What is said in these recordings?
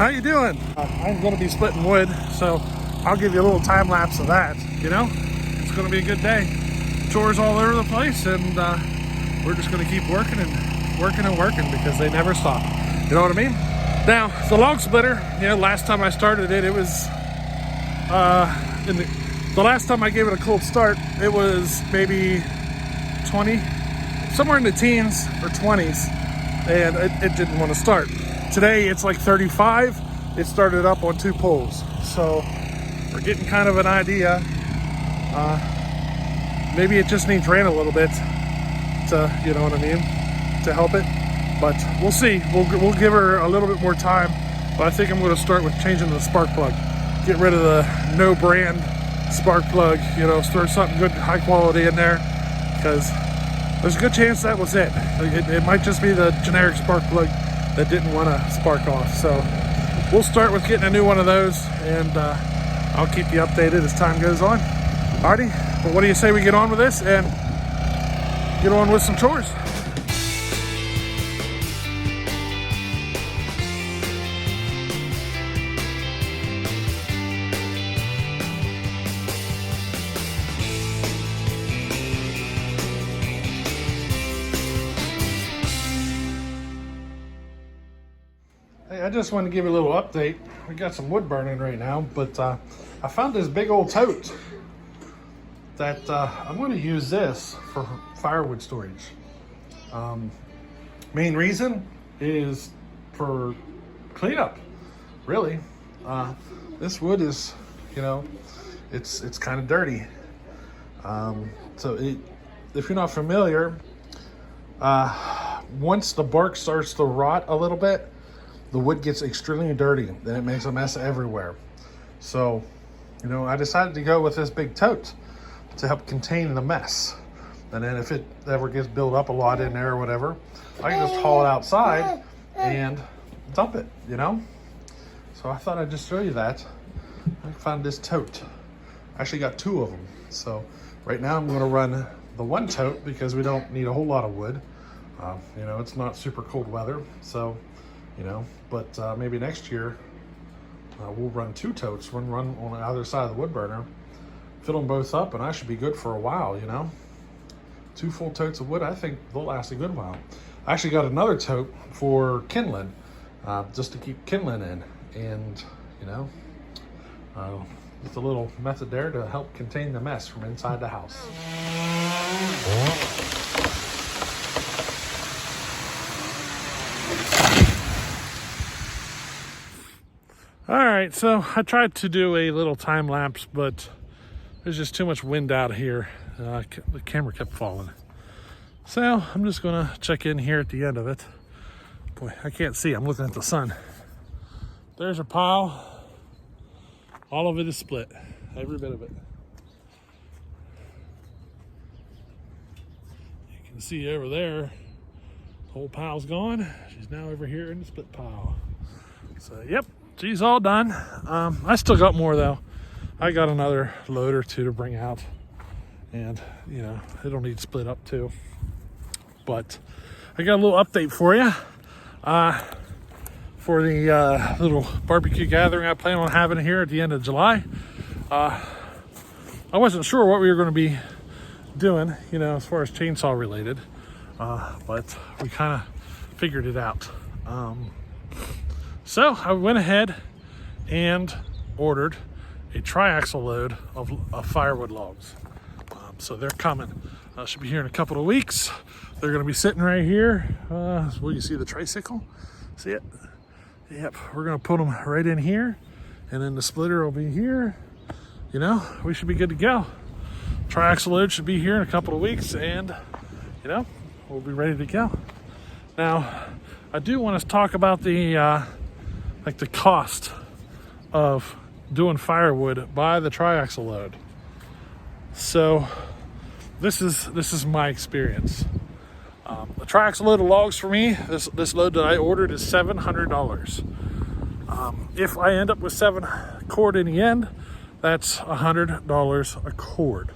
How you doing? I'm going to be splitting wood, so I'll give you a little time lapse of that. You know, it's going to be a good day. Chores all over the place, and we're just going to keep working and working because they never stop. You know what I mean? Now, the log splitter, you know, last time I started it, it was the last time I gave it a cold start, it was maybe 20, somewhere in the teens or 20s, and it didn't want to start. Today it's like 35. It started up on 2 poles, so we're getting kind of an idea. Maybe it just needs rain a little bit to, you know what I mean, to help it. But we'll see. We'll give her a little bit more time. But I think I'm going to start with changing the spark plug. Get rid of the no brand spark plug. You know, throw something good, high quality in there, because there's a good chance that was it. It might just be the generic spark plug that didn't want to spark off. So we'll start with getting a new one of those, and I'll keep you updated as time goes on. Alrighty, but what do you say we get on with this and get on with some chores? Hey, I just wanted to give you a little update. We got some wood burning right now, but I found this big old tote that I'm going to use this for firewood storage. Main reason is for cleanup, really. This wood is, you know, it's kind of dirty. If you're not familiar, once the bark starts to rot a little bit, the wood gets extremely dirty, then it makes a mess everywhere. So, you know, I decided to go with this big tote to help contain the mess. And then if it ever gets built up a lot in there or whatever, I can just haul it outside and dump it, you know? So I thought I'd just show you that. I found this tote. I actually got 2 of them. So right now I'm gonna run the one tote because we don't need a whole lot of wood. You know, it's not super cold weather, so, you know, but maybe next year we'll run 2 totes, run on either side of the wood burner, fill them both up, and I should be good for a while, you know. 2 full totes of wood, I think they'll last a good while. I actually got another tote for kindling, just to keep kindling in, and, you know, just a little method there to help contain the mess from inside the house. All right, so I tried to do a little time lapse, but there's just too much wind out here. The camera kept falling. So I'm just gonna check in here at the end of it. Boy, I can't see, I'm looking at the sun. There's a pile. All of it is split, every bit of it. You can see over there, the whole pile's gone. She's now over here in the split pile. So, yep. She's all done. I still got more though. I got another load or 2 to bring out, and you know, it'll need split up too. But I got a little update for you for the little barbecue gathering I plan on having here at the end of July. I wasn't sure what we were going to be doing, you know, as far as chainsaw related, but we kind of figured it out. So I went ahead and ordered a triaxle load of firewood logs. So they're coming. Should be here in a couple of weeks. They're going to be sitting right here. Will you see the tricycle? See it? Yep. We're going to put them right in here, and then the splitter will be here. You know, we should be good to go. Triaxle load should be here in a couple of weeks, and you know, we'll be ready to go. Now, I do want to talk about the the cost of doing firewood by the triaxle load. So this is my experience. The triaxle load of logs for me, this load that I ordered is $700. If I end up with 7 cord in the end, that's $100 a cord.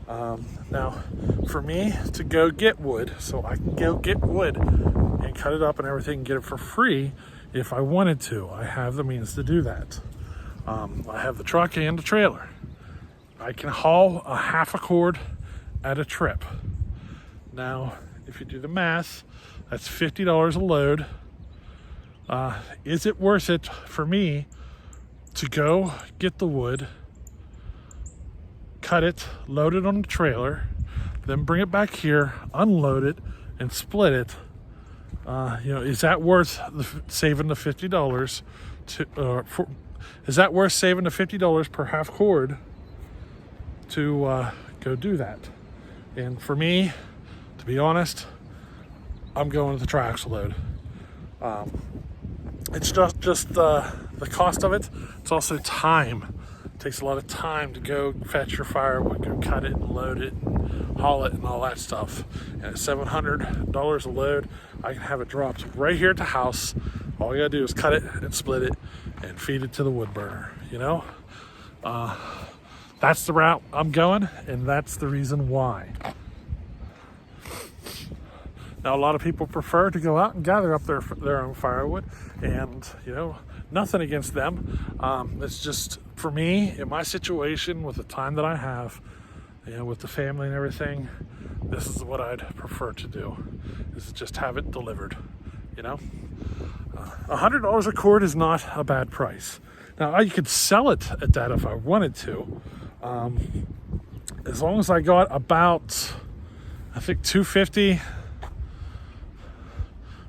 Now, for me to go get wood, so I can go get wood and cut it up and everything and get it for free, if I wanted to. I have the means to do that. I have the truck and the trailer. I can haul a half a cord at a trip. Now, if you do the math, that's $50 a load. Is it worth it for me to go get the wood, cut it, load it on the trailer, then bring it back here, unload it, and split it? Is that worth saving the $50 is that worth saving the $50 per half cord to go do that? And for me, to be honest, I'm going with the triaxle load. It's just the cost of it. It's also time. It takes a lot of time to go fetch your firewood, go cut it and load it and haul it and all that stuff. And at $700 a load, I can have it dropped right here at the house. All you gotta do is cut it and split it and feed it to the wood burner, That's the route I'm going, and that's the reason why. Now, a lot of people prefer to go out and gather up their own firewood, and, nothing against them. It's just, for me, in my situation, with the time that I have, with the family and everything, this is what I'd prefer to do, is just have it delivered, $100 a cord is not a bad price. Now, I could sell it at that if I wanted to, as long as I got about, I think, $250,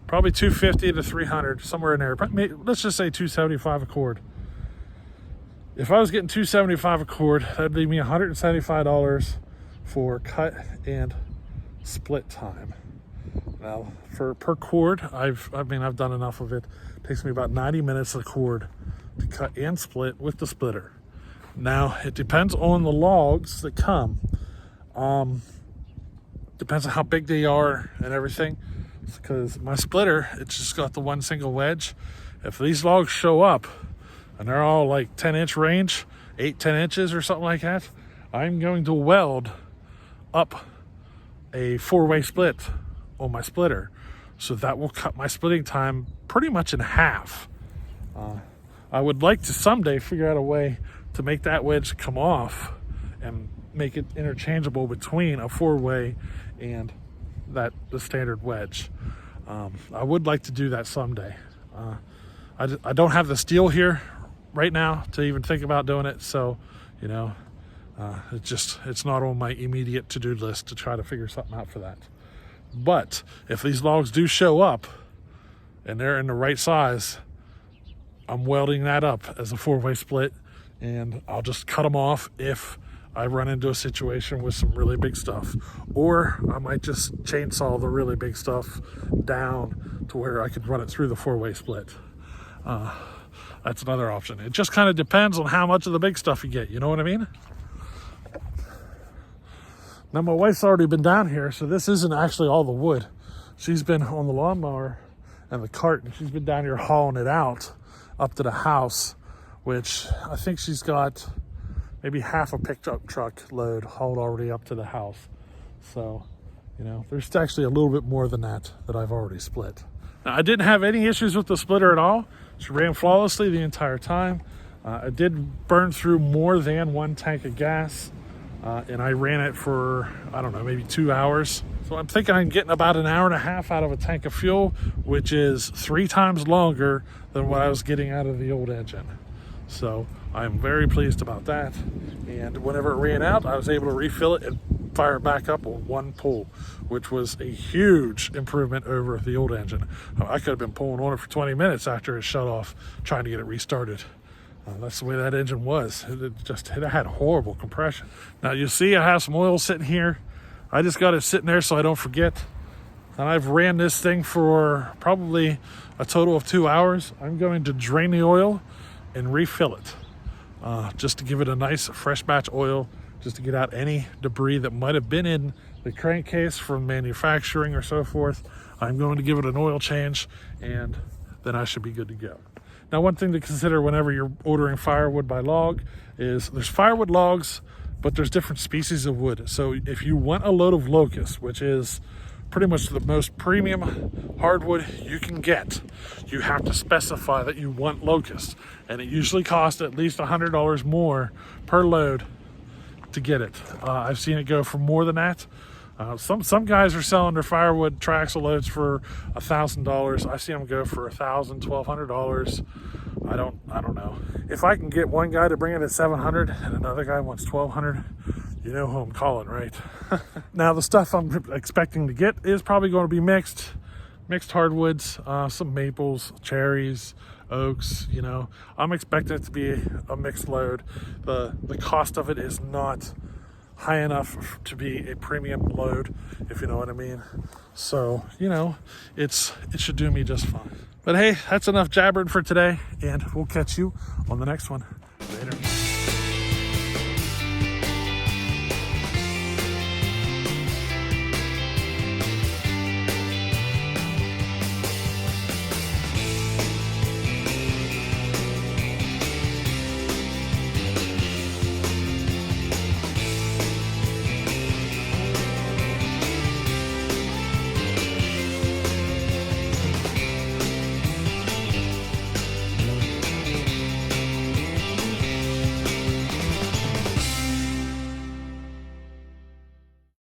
probably $250 to $300, somewhere in there. Let's just say $275 a cord. If I was getting $275 a cord, that'd leave me $175 for cut and split time. Now, per cord, I've done enough of it. It takes me about 90 minutes a cord to cut and split with the splitter. Now, it depends on the logs that come. Depends on how big they are and everything. Because my splitter, it's just got the one single wedge. If these logs show up and they're all like 10-inch range, 8-10 inches or something like that, I'm going to weld up a 4-way split on my splitter. So that will cut my splitting time pretty much in half. I would like to someday figure out a way to make that wedge come off and make it interchangeable between a 4-way and the standard wedge. I would like to do that someday. I don't have the steel here right now to even think about doing it, so it's not on my immediate to-do list to try to figure something out for that. But if these logs do show up and they're in the right size, I'm welding that up as a 4-way split, and I'll just cut them off if I run into a situation with some really big stuff. Or I might just chainsaw the really big stuff down to where I could run it through the 4-way split. That's another option. It just kind of depends on how much of the big stuff you get, you know what I mean? Now, my wife's already been down here, so this isn't actually all the wood. She's been on the lawnmower and the cart, and she's been down here hauling it out up to the house, which I think she's got maybe half a pickup truck load hauled already up to the house. So, there's actually a little bit more than that I've already split. Now, I didn't have any issues with the splitter at all. She ran flawlessly the entire time. I did burn through more than 1 tank of gas, and I ran it for, I don't know, maybe 2 hours. So I'm thinking I'm getting about an hour and a half out of a tank of fuel, which is 3 times longer than what I was getting out of the old engine. So I'm very pleased about that. And whenever it ran out, I was able to refill it and fire it back up on 1 pull, which was a huge improvement over the old engine. I could have been pulling on it for 20 minutes after it shut off, trying to get it restarted. That's the way that engine was. It had horrible compression. Now you see I have some oil sitting here. I just got it sitting there so I don't forget. And I've ran this thing for probably a total of 2 hours. I'm going to drain the oil and refill it, just to give it a nice fresh batch oil, just to get out any debris that might have been in the crankcase from manufacturing or so forth. I'm going to give it an oil change, and then I should be good to go. Now, one thing to consider whenever you're ordering firewood by log is there's firewood logs, but there's different species of wood. So if you want a load of locust, which is pretty much the most premium hardwood you can get. You have to specify that you want locust, and it usually costs at least $100 more per load to get it. I've seen it go for more than that. Some guys are selling their firewood tracks of loads for $1,000. I've seen them go for $1,000, $1,200. I don't know. If I can get one guy to bring it at $700 and another guy wants $1,200, you know who I'm calling, right? Now the stuff I'm expecting to get is probably going to be mixed hardwoods, some maples, cherries, oaks. You know, I'm expecting it to be a mixed load. The cost of it is not high enough to be a premium load, if you know what I mean. So, you know, it should do me just fine. But hey, that's enough jabbering for today, and we'll catch you on the next one. Later.